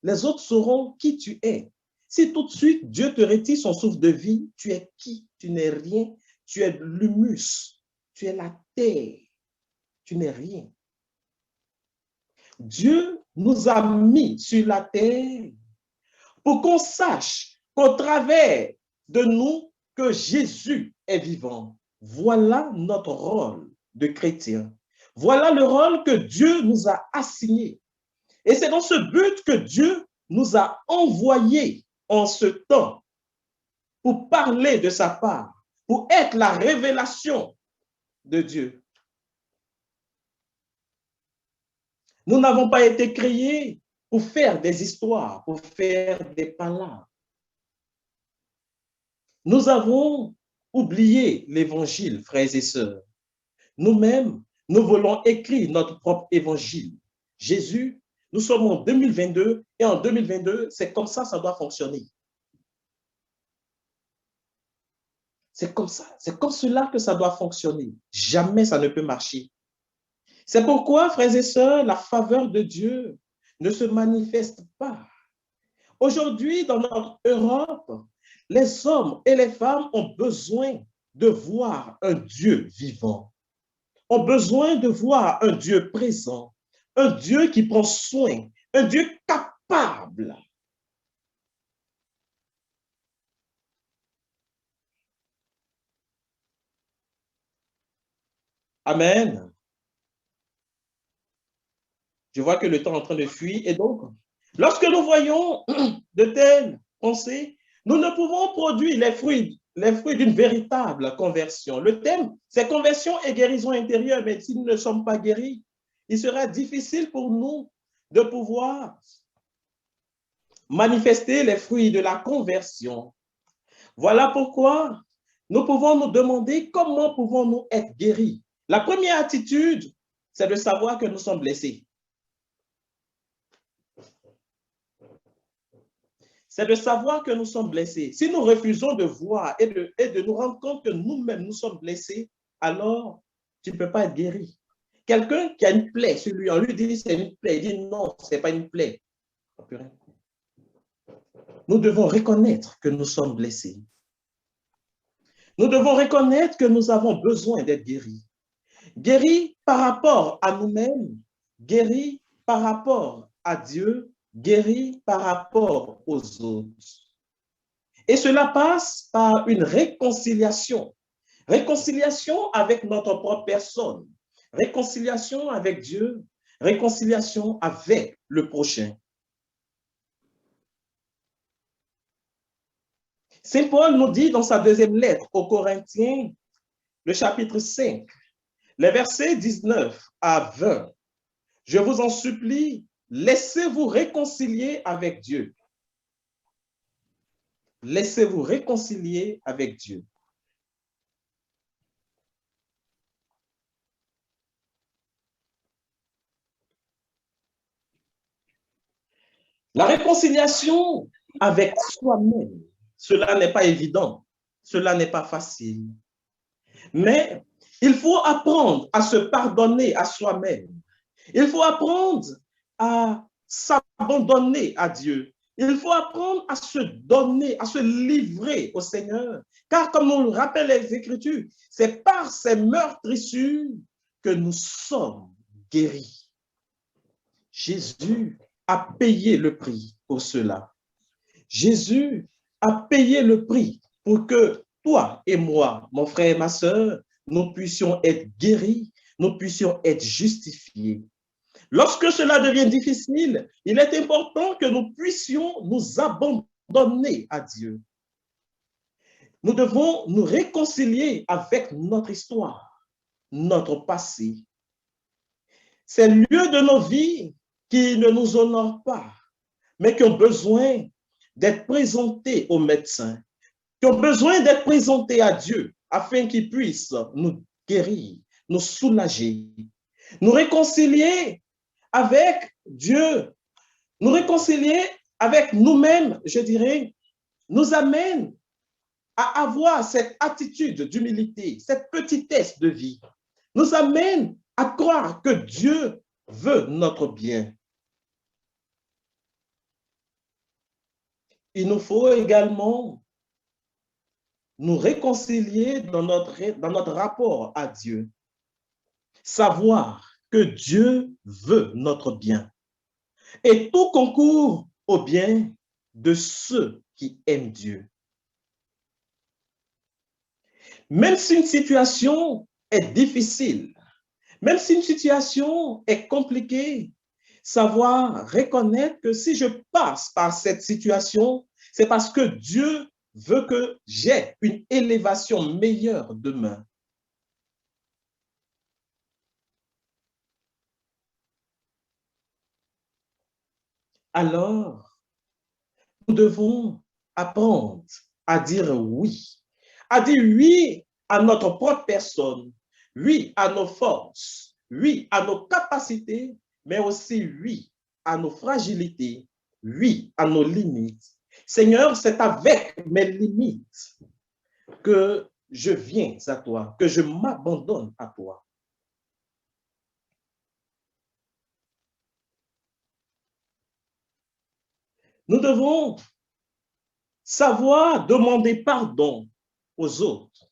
Les autres sauront qui tu es. Si tout de suite Dieu te retire son souffle de vie, tu es qui? Tu n'es rien. Tu es l'humus. Tu es la terre. Tu n'es rien. Dieu nous a mis sur la terre pour qu'on sache qu'au travers de nous, que Jésus est vivant. Voilà notre rôle de chrétien. Voilà le rôle que Dieu nous a assigné. Et c'est dans ce but que Dieu nous a envoyés en ce temps pour parler de sa part, pour être la révélation de Dieu. Nous n'avons pas été créés pour faire des histoires, pour faire des palabres. Nous avons oublié l'évangile, frères et sœurs. Nous-mêmes, nous voulons écrire notre propre évangile. Jésus, nous sommes en 2022 et en 2022, c'est comme ça doit fonctionner. C'est comme ça, c'est comme cela que ça doit fonctionner. Jamais ça ne peut marcher. C'est pourquoi, frères et sœurs, la faveur de Dieu ne se manifeste pas. Aujourd'hui, dans notre Europe, les hommes et les femmes ont besoin de voir un Dieu vivant, ont besoin de voir un Dieu présent, un Dieu qui prend soin, un Dieu capable. Amen. Je vois que le temps est en train de fuir. Et donc, lorsque nous voyons de telles pensées, nous ne pouvons produire les fruits les fruits d'une véritable conversion. Le thème, c'est conversion et guérison intérieure, mais si nous ne sommes pas guéris, il sera difficile pour nous de pouvoir manifester les fruits de la conversion. Voilà pourquoi nous pouvons nous demander comment pouvons-nous être guéris. La première attitude, c'est de savoir que nous sommes blessés. C'est de savoir que nous sommes blessés. Si nous refusons de voir et de nous rendre compte que nous-mêmes, nous sommes blessés, alors tu ne peux pas être guéri. Quelqu'un qui a une plaie sur lui, on lui dit c'est une plaie, il dit non, ce n'est pas une plaie. Nous devons reconnaître que nous sommes blessés. Nous devons reconnaître que nous avons besoin d'être guéris. Guéris par rapport à nous-mêmes, guéris par rapport à Dieu, guéris par rapport aux autres. Et cela passe par une réconciliation. Réconciliation avec notre propre personne, réconciliation avec Dieu, réconciliation avec le prochain. Saint Paul nous dit dans sa deuxième lettre aux Corinthiens, le chapitre 5, les versets 19 à 20, je vous en supplie, laissez-vous réconcilier avec Dieu. Laissez-vous réconcilier avec Dieu. La réconciliation avec soi-même, cela n'est pas évident, cela n'est pas facile. Mais il faut apprendre à se pardonner à soi-même. Il faut apprendre à s'abandonner à Dieu. Il faut apprendre à se donner, à se livrer au Seigneur. Car comme on le rappelle les Écritures, c'est par ces meurtrissures que nous sommes guéris. Jésus a payé le prix pour cela. Jésus a payé le prix pour que toi et moi, mon frère et ma soeur, nous puissions être guéris, nous puissions être justifiés. Lorsque cela devient difficile, il est important que nous puissions nous abandonner à Dieu. Nous devons nous réconcilier avec notre histoire, notre passé. Ces lieux de nos vies qui ne nous honorent pas, mais qui ont besoin d'être présentés aux médecins, qui ont besoin d'être présentés à Dieu afin qu'il puisse nous guérir, nous soulager, nous réconcilier avec Dieu, nous réconcilier avec nous-mêmes, je dirais, nous amène à avoir cette attitude d'humilité, cette petitesse de vie, nous amène à croire que Dieu veut notre bien. Il nous faut également nous réconcilier dans notre rapport à Dieu. Savoir que Dieu veut notre bien. Et tout concourt au bien de ceux qui aiment Dieu. Même si une situation est difficile, même si une situation est compliquée, savoir reconnaître que si je passe par cette situation, c'est parce que Dieu veut que j'ai une élévation meilleure demain. Alors, nous devons apprendre à dire oui. À dire oui à notre propre personne, oui à nos forces, oui à nos capacités, mais aussi oui à nos fragilités, oui à nos limites. Seigneur, c'est avec mes limites que je viens à toi, que je m'abandonne à toi. Nous devons savoir demander pardon aux autres,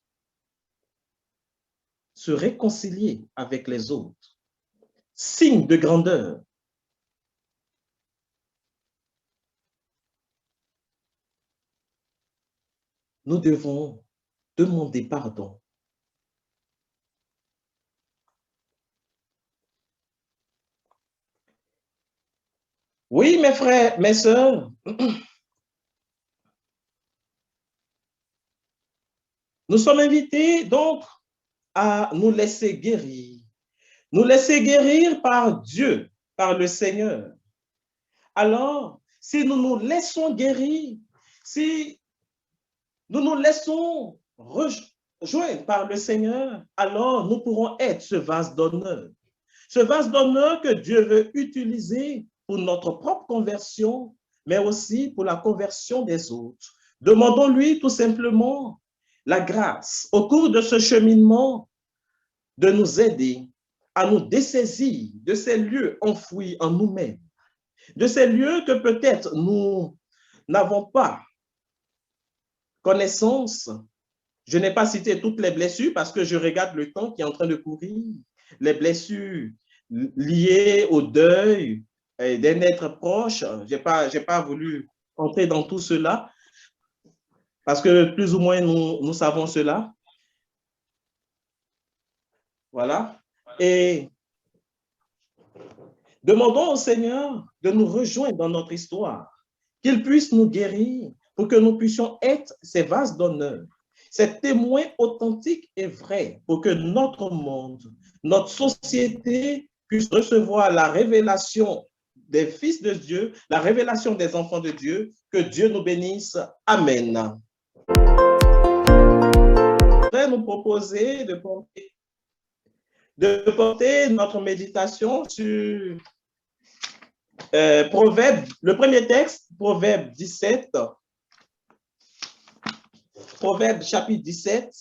se réconcilier avec les autres, signe de grandeur. Nous devons demander pardon. Oui, mes frères, mes sœurs, Nous sommes invités donc à nous laisser guérir. Nous laisser guérir par Dieu, par le Seigneur. Alors, si nous nous laissons guérir, si nous nous laissons rejoindre par le Seigneur, alors nous pourrons être ce vase d'honneur. Ce vase d'honneur que Dieu veut utiliser pour notre propre conversion, mais aussi pour la conversion des autres. Demandons-lui tout simplement la grâce au cours de ce cheminement de nous aider à nous dessaisir de ces lieux enfouis en nous-mêmes, de ces lieux que peut-être nous n'avons pas connaissance. Je n'ai pas cité toutes les blessures parce que je regarde le temps qui est en train de courir. Les blessures liées au deuil d'un être proche. Je n'ai pas voulu entrer dans tout cela parce que plus ou moins nous savons cela. Voilà. Et demandons au Seigneur de nous rejoindre dans notre histoire, qu'il puisse nous guérir pour que nous puissions être ces vases d'honneur, ces témoins authentiques et vrais pour que notre monde, notre société puisse recevoir la révélation des fils de Dieu, la révélation des enfants de Dieu. Que Dieu nous bénisse. Amen. Je vais nous proposer de porter notre méditation sur Proverbe, le premier texte, Proverbe 17, Proverbe chapitre 17,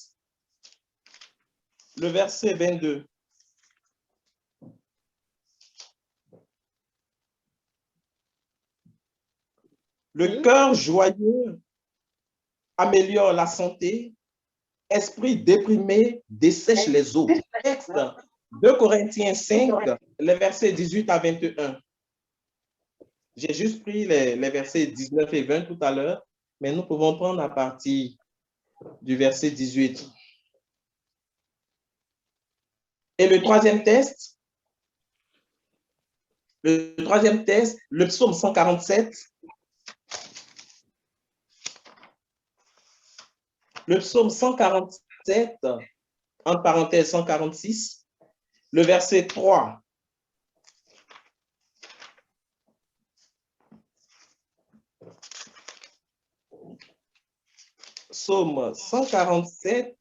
le verset 22. Le cœur joyeux améliore la santé, esprit déprimé dessèche les eaux. Texte 2 Corinthiens 5, les versets 18 à 21. J'ai juste pris les versets 19 et 20 tout à l'heure, mais nous pouvons prendre à partir du verset 18. Et le troisième test, le psaume 147. Le psaume 147, entre parenthèses 146, le verset 3. Psaume 147,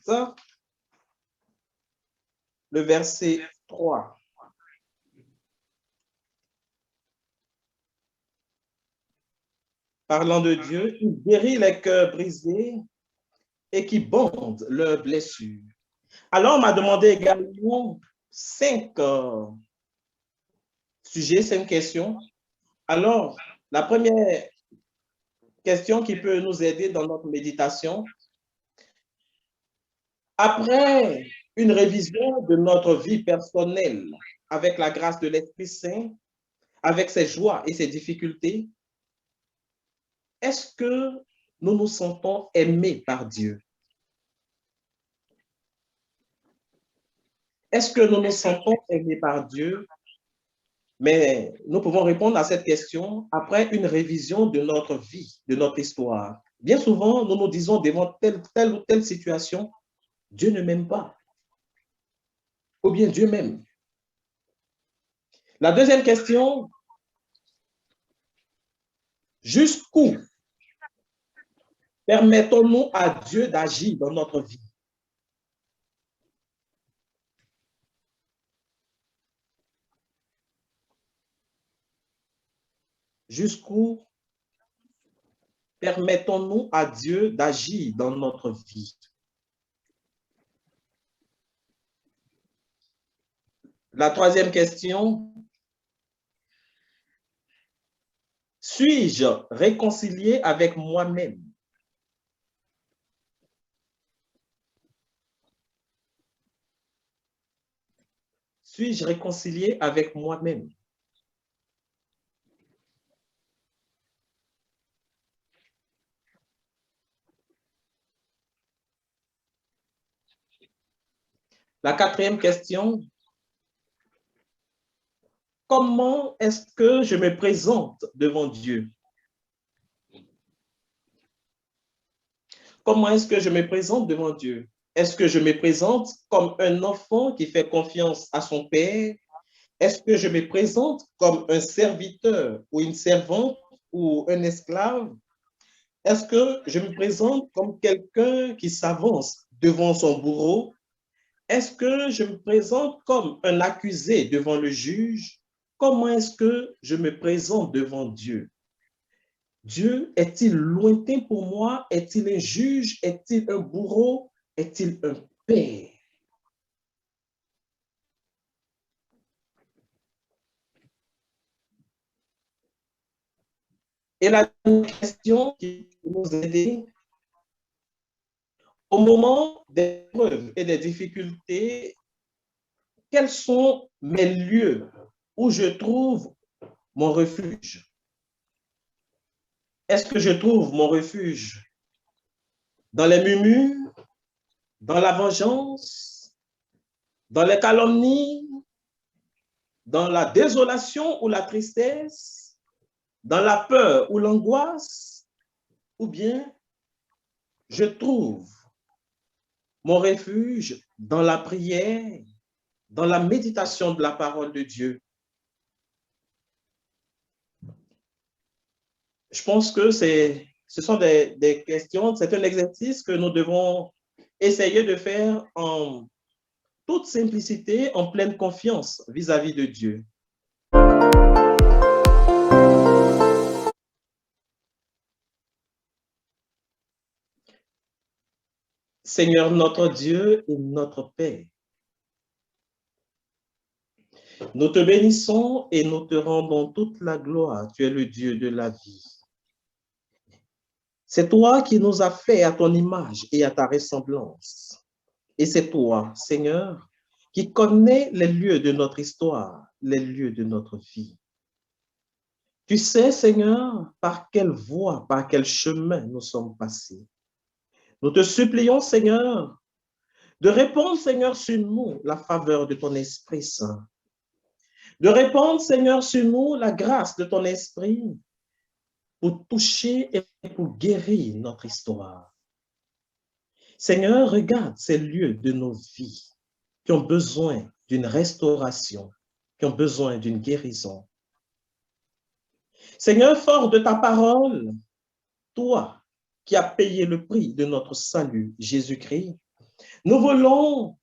le verset 3. Parlant de Dieu, il guérit les cœurs brisés et qui bondent leurs blessures. Alors, on m'a demandé également 5 sujets, 5 questions. Alors, la première question qui peut nous aider dans notre méditation, après une révision de notre vie personnelle avec la grâce de l'Esprit Saint, avec ses joies et ses difficultés, est-ce que nous nous sentons aimés par Dieu? Est-ce que nous nous sentons aimés par Dieu? Mais nous pouvons répondre à cette question après une révision de notre vie, de notre histoire. Bien souvent, nous nous disons devant telle ou telle situation, Dieu ne m'aime pas. Ou bien Dieu m'aime. La deuxième question, jusqu'où permettons-nous à Dieu d'agir dans notre vie? Jusqu'où permettons-nous à Dieu d'agir dans notre vie? La troisième question, suis-je réconcilié avec moi-même? Suis-je réconcilié avec moi-même? La quatrième question, comment est-ce que je me présente devant Dieu? Comment est-ce que je me présente devant Dieu? Est-ce que je me présente comme un enfant qui fait confiance à son père? Est-ce que je me présente comme un serviteur ou une servante ou un esclave? Est-ce que je me présente comme quelqu'un qui s'avance devant son bourreau? Est-ce que je me présente comme un accusé devant le juge? Comment est-ce que je me présente devant Dieu? Dieu est-il lointain pour moi? Est-il un juge? Est-il un bourreau? Est-il un père? Et la question qui nous aide au moment des preuves et des difficultés, quels sont mes lieux où je trouve mon refuge? Est-ce que je trouve mon refuge dans les murmures, dans la vengeance, dans les calomnies, dans la désolation ou la tristesse, dans la peur ou l'angoisse, ou bien je trouve mon refuge dans la prière, dans la méditation de la parole de Dieu? Je pense que ce sont des questions, c'est un exercice que nous devons essayer de faire en toute simplicité, en pleine confiance vis-à-vis de Dieu. Seigneur notre Dieu et notre Père, nous te bénissons et nous te rendons toute la gloire. Tu es le Dieu de la vie. C'est toi qui nous as fait à ton image et à ta ressemblance. Et c'est toi, Seigneur, qui connais les lieux de notre histoire, les lieux de notre vie. Tu sais, Seigneur, par quelle voie, par quel chemin nous sommes passés. Nous te supplions, Seigneur, de répondre, Seigneur, sur nous la faveur de ton Esprit Saint. De répondre, Seigneur, sur nous la grâce de ton Esprit pour toucher et pour guérir notre histoire. Seigneur, regarde ces lieux de nos vies qui ont besoin d'une restauration, qui ont besoin d'une guérison. Seigneur, fort de ta parole, toi qui as payé le prix de notre salut, Jésus-Christ, nous voulons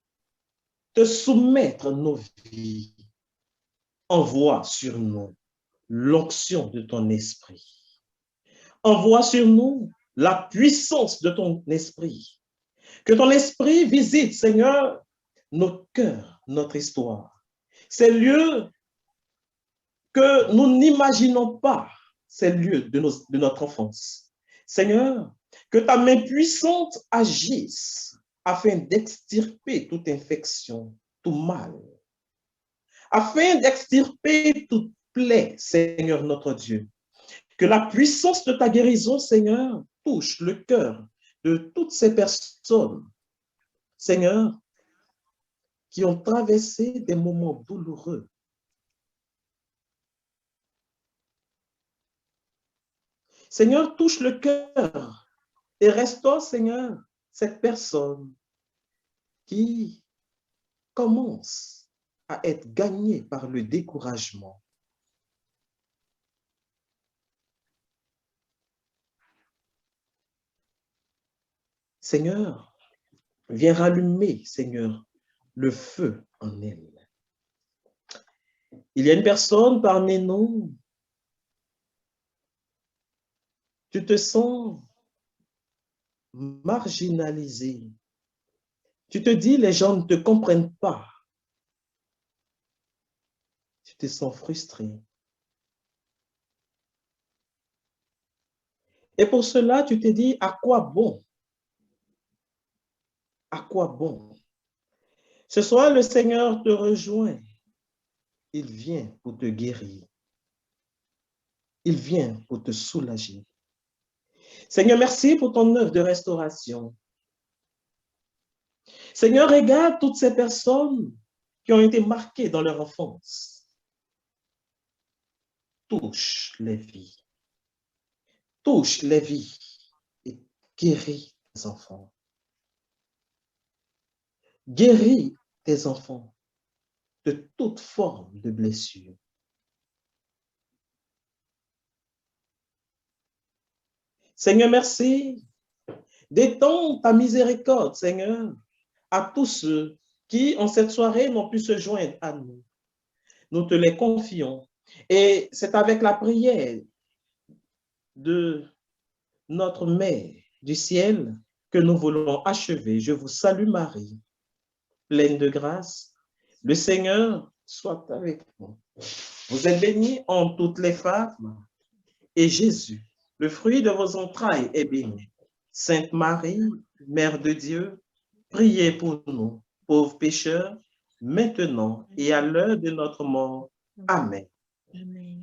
te soumettre nos vies. Envoie sur nous l'onction de ton esprit. Envoie sur nous la puissance de ton esprit. Que ton esprit visite, Seigneur, nos cœurs, notre histoire. Ces lieux que nous n'imaginons pas, ces lieux de notre enfance. Seigneur, que ta main puissante agisse afin d'extirper toute infection, tout mal, afin d'extirper toute plaie, Seigneur notre Dieu. Que la puissance de ta guérison, Seigneur, touche le cœur de toutes ces personnes, Seigneur, qui ont traversé des moments douloureux. Seigneur, touche le cœur et restaure, Seigneur, cette personne qui commence à être gagnée par le découragement. Seigneur, viens rallumer, Seigneur, le feu en elle. Il y a une personne parmi nous, tu te sens marginalisé. Tu te dis, les gens ne te comprennent pas. Tu te sens frustré. Et pour cela, tu te dis, à quoi bon? À quoi bon? Ce soir, le Seigneur te rejoint. Il vient pour te guérir. Il vient pour te soulager. Seigneur, merci pour ton œuvre de restauration. Seigneur, regarde toutes ces personnes qui ont été marquées dans leur enfance. Touche les vies. Touche les vies et guéris les enfants. Guéris tes enfants de toute forme de blessure. Seigneur, merci. D'étends ta miséricorde, Seigneur, à tous ceux qui, en cette soirée, n'ont pu se joindre à nous. Nous te les confions. Et c'est avec la prière de notre Mère du ciel que nous voulons achever. Je vous salue Marie, pleine de grâce. Le Seigneur soit avec vous. Vous êtes bénie en toutes les femmes, et Jésus, le fruit de vos entrailles, est béni. Sainte Marie, Mère de Dieu, priez pour nous, pauvres pécheurs, maintenant et à l'heure de notre mort. Amen. Amen.